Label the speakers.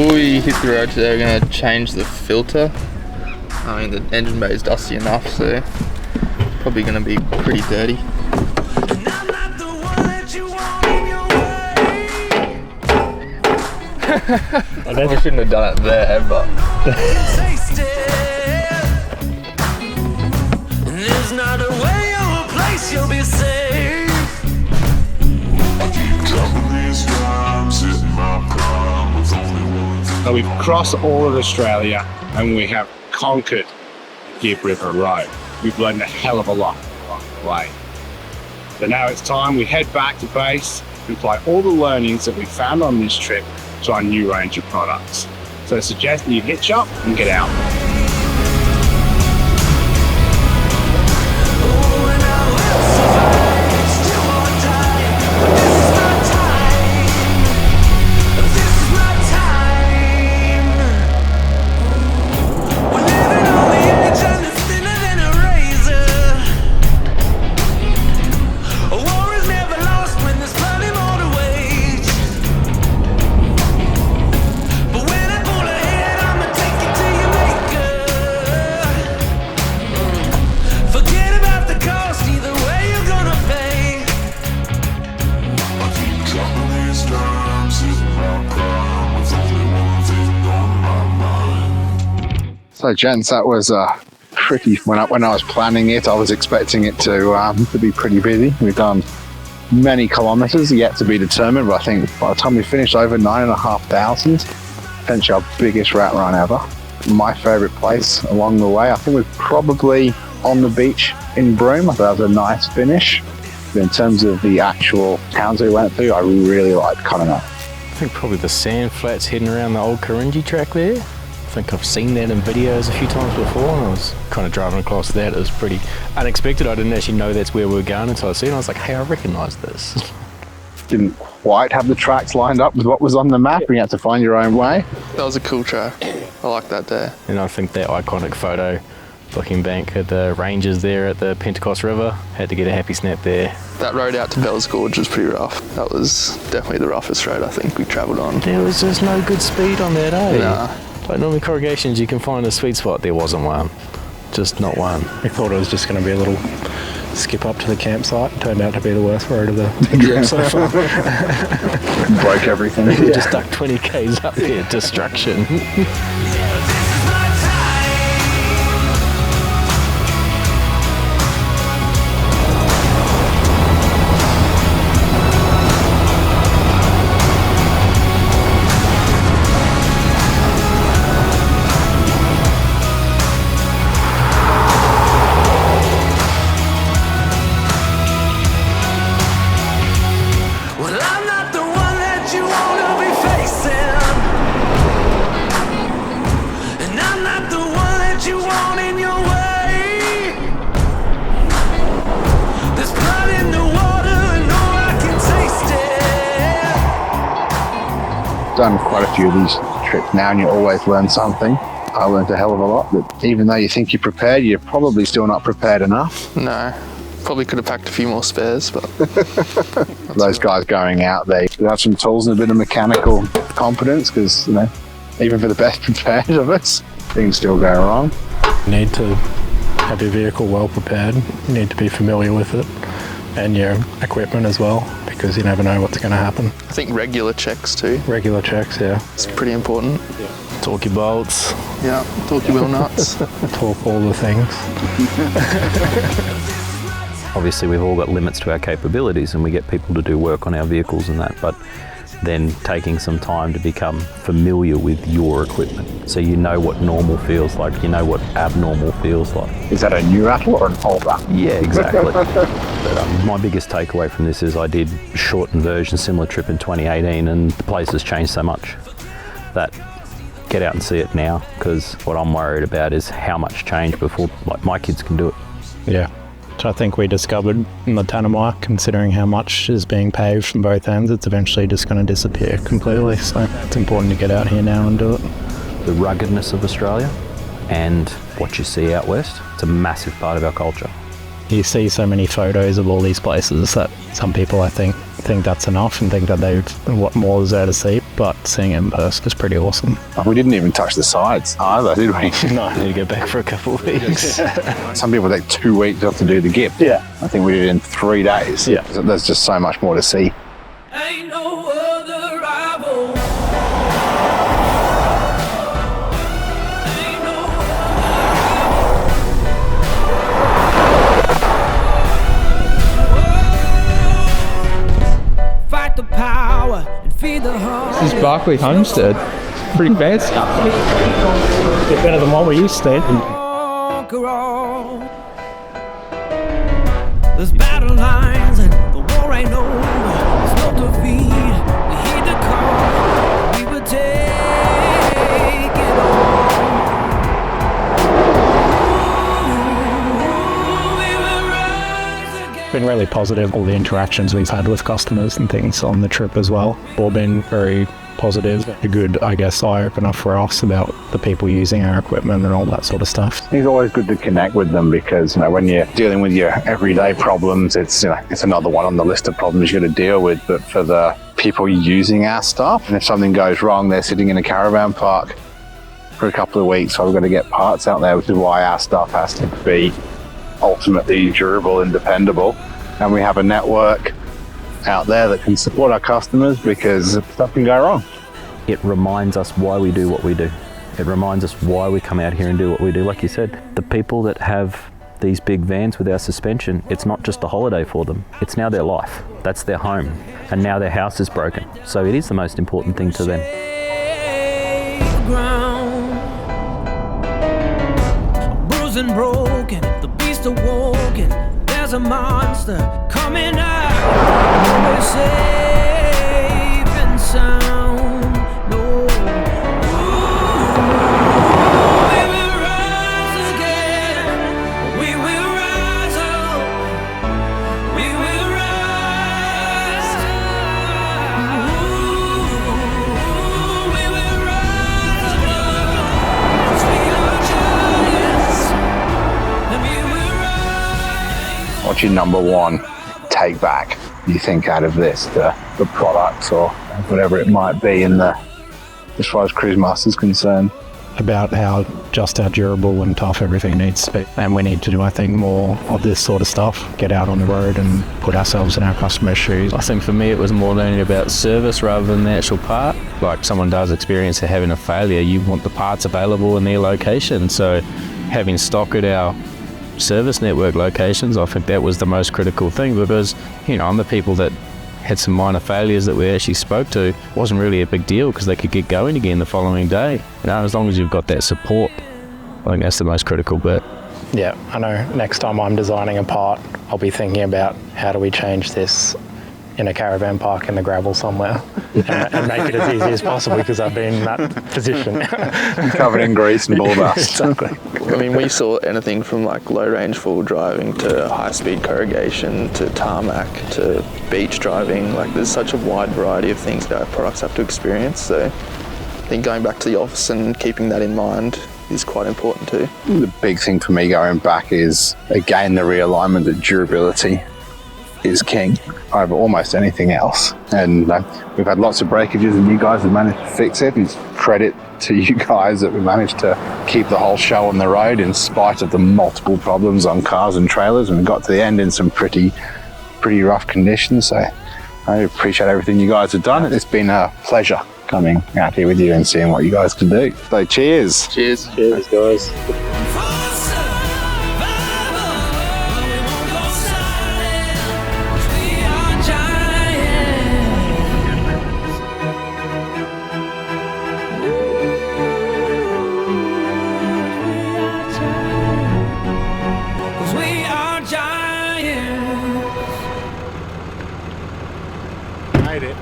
Speaker 1: before we hit the road today, we're going to change the filter. I mean, the engine bay is dusty enough, so probably going to be pretty dirty. I shouldn't have done it there, but... There's not a way or a place you'll be safe.
Speaker 2: So we've crossed all of Australia and we have conquered Gibb River Rd. We've learned a hell of a lot along the way. So now it's time we head back to base and apply all the learnings that we found on this trip to our new range of products. So I suggest that you hitch up and get out. So gents, that was pretty, when I was planning it, I was expecting it to be pretty busy. We've done many kilometres, yet to be determined, but I think by the time we finished, over 9,500, potentially our biggest rat run ever. My favourite place along the way, I think we're probably on the beach in Broome. I thought that was a nice finish. But in terms of the actual towns we went through, I really liked Katherine.
Speaker 3: I think probably the sand flats heading around the old Karinji track there. I think I've seen that in videos a few times before, and I was kind of driving across that. It was pretty unexpected. I didn't actually know that's where we were going until I seen it. I was like, hey, I recognise this.
Speaker 2: Didn't quite have the tracks lined up with what was on the map, and you had to find your own way.
Speaker 1: That was a cool track. I like that day.
Speaker 3: And I think that iconic photo, looking back at the ranges there at the Pentecost River, had to get a happy snap there.
Speaker 1: That road out to Bell's Gorge was pretty rough. That was definitely the roughest road I think we travelled on.
Speaker 3: There was just no good speed on that, eh?
Speaker 1: Nah.
Speaker 3: Like normally corrugations, you can find a sweet spot. There wasn't one. Just not one.
Speaker 4: We thought it was just going to be a little skip up to the campsite. Turned out to be the worst road of the trip so far.
Speaker 2: Broke everything.
Speaker 3: We just stuck 20 k's up here. Destruction.
Speaker 2: Done quite a few of these trips now and you always learn something. I learned a hell of a lot, but even though you think you're prepared, you're probably still not prepared enough.
Speaker 1: No, probably could have packed a few more spares, but...
Speaker 2: Those guys going out, they have some tools and a bit of mechanical competence because, you know, even for the best prepared of us, things still go wrong.
Speaker 4: You need to have your vehicle well prepared. You need to be familiar with it and your equipment as well, because you never know what's going to happen.
Speaker 1: I think regular checks too.
Speaker 4: Regular checks, yeah.
Speaker 1: It's pretty important.
Speaker 4: Yeah.
Speaker 3: Torque your bolts.
Speaker 1: Yeah, torque your wheel nuts.
Speaker 4: Torque all the things.
Speaker 5: Obviously we've all got limits to our capabilities and we get people to do work on our vehicles and that, but then taking some time to become familiar with your equipment. So you know what normal feels like, you know what abnormal feels like.
Speaker 2: Is that a new rattle or an old rattle?
Speaker 5: Yeah, exactly. But, my biggest takeaway from this is I did a shortened version, similar trip in 2018, and the place has changed so much that get out and see it now, because what I'm worried about is how much change before like my kids can do it.
Speaker 4: Yeah. Which I think we discovered in the Tanami, considering how much is being paved from both ends, it's eventually just going to disappear completely. So it's important to get out here now and do it.
Speaker 5: The ruggedness of Australia and what you see out west, it's a massive part of our culture.
Speaker 4: You see so many photos of all these places that some people, I think that's enough and think that what more is there to see. but seeing it in person is pretty awesome.
Speaker 2: We didn't even touch the sides either, did we?
Speaker 3: No, I need to go back for a couple of weeks.
Speaker 2: Some people take 2 weeks just to do the Gibb.
Speaker 4: Yeah.
Speaker 2: I think we did it in 3 days.
Speaker 4: Yeah.
Speaker 2: So there's just so much more to see.
Speaker 6: Ain't no other rival. Ain't no other. Fight the power and feed the heart.
Speaker 1: This is Barclay Homestead. Pretty fancy.
Speaker 4: Bit better than what we used to.
Speaker 6: There's battle lines and the war ain't over. There's no defeat. We heed the call. We will take it all. We will rise again.
Speaker 4: Been really positive, all the interactions we've had with customers and things on the trip as well. All been very positive. A good, I guess, eye-opener for us about the people using our equipment and all that sort of stuff.
Speaker 2: It's always good to connect with them because, when you're dealing with your everyday problems, it's another one on the list of problems you got to deal with. But for the people using our stuff, and if something goes wrong, they're sitting in a caravan park for a couple of weeks, so we've got to get parts out there, which is why our stuff has to be ultimately durable and dependable. And we have a network out there that can support our customers because stuff can go wrong.
Speaker 5: It reminds us why we do what we do. It reminds us why we come out here and do what we do. Like you said, the people that have these big vans with our suspension, it's not just a holiday for them. It's now their life. That's their home. And now their house is broken. So it is the most important thing to them.
Speaker 6: Bruised and broken, the beast awoken. There's a monster coming out. We're safe and sound. No. We will rise again. We will rise up. We will rise. We will rise above. 'Cause we are giants. And we will rise.
Speaker 2: What's your number one take back you think out of this, the products or whatever it might be as far as Cruisemaster is concerned?
Speaker 4: About how durable and tough everything needs to be. And we need to do, I think, more of this sort of stuff. Get out on the road and put ourselves in our customers' shoes.
Speaker 3: I think for me it was more learning about service rather than the actual part. Like someone does experience having a failure, you want the parts available in their location. So having stock at our service network locations, I think that was the most critical thing because, I'm the people that had some minor failures that we actually spoke to. Wasn't really a big deal because they could get going again the following day. As long as you've got that support, I think that's the most critical bit.
Speaker 4: Yeah, I know next time I'm designing a part, I'll be thinking about how do we change this in a caravan park in the gravel somewhere and make it as easy as possible because I've been in that position.
Speaker 2: Covered in grease and ball dust.
Speaker 4: Exactly.
Speaker 1: I mean, we saw anything from like low range full driving to high speed corrugation to tarmac to beach driving. Like there's such a wide variety of things that our products have to experience. So I think going back to the office and keeping that in mind is quite important too.
Speaker 2: The big thing for me going back is, again, the realignment that durability is king over almost anything else. And we've had lots of breakages and you guys have managed to fix it. It's credit to you guys that we managed to keep the whole show on the road in spite of the multiple problems on cars and trailers, and we got to the end in some pretty rough conditions. So I appreciate everything you guys have done. It's been a pleasure coming out here with you and seeing what you guys can do. So cheers.
Speaker 1: Cheers.
Speaker 2: Cheers, guys.
Speaker 7: Made it.